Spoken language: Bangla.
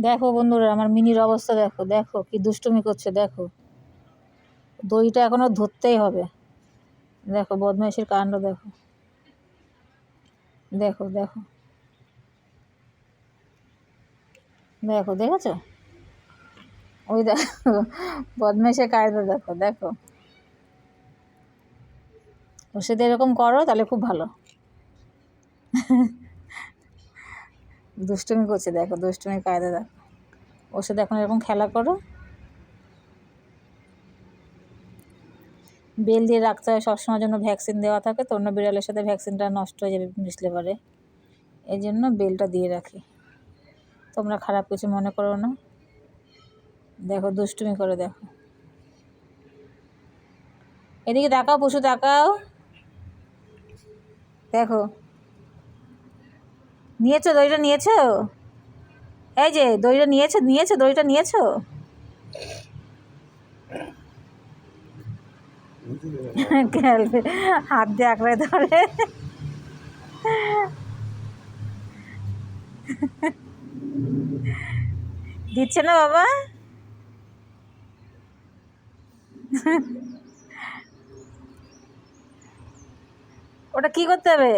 দেখো বন্ধুরা, আমার মিনির অবস্থা দেখো, দেখো কি দুষ্টুমি করছে, দেখো দইটা এখনো ধরতেই হবে। দেখো বদমাইশের কাণ্ড, দেখো দেখো দেখো দেখো, দেখেছো? ওই দেখো বদমাইশের কায়দা, দেখো দেখো। ওর সাথে এরকম করো তাহলে খুব ভালো। দুষ্টুমি করছে, দেখো দুষ্টুমির কায়দা দেখো। ওর সাথে এখন এরকম খেলা করো। বেল দিয়ে রাখতে হয় সবসময়ের জন্য, ভ্যাকসিন দেওয়া থাকে তো, অন্য বিড়ালের সাথে ভ্যাকসিনটা নষ্ট হয়ে যাবে মিশলে পারে, এই জন্য বেলটা দিয়ে রাখি। তোমরা খারাপ কিছু মনে করো না। দেখো দুষ্টুমি করে, দেখো। এদিকে তাকাও পশু, তাকাও। দেখো, নিয়েছো দইটা, নিয়েছো? এই যে দইটা নিয়েছো, নিয়েছো দইটা, নিয়েছো? হাত দিয়ে আঁকড়ে ধরে। দিচ্ছে না বাবা? ওটা কি করতে হবে?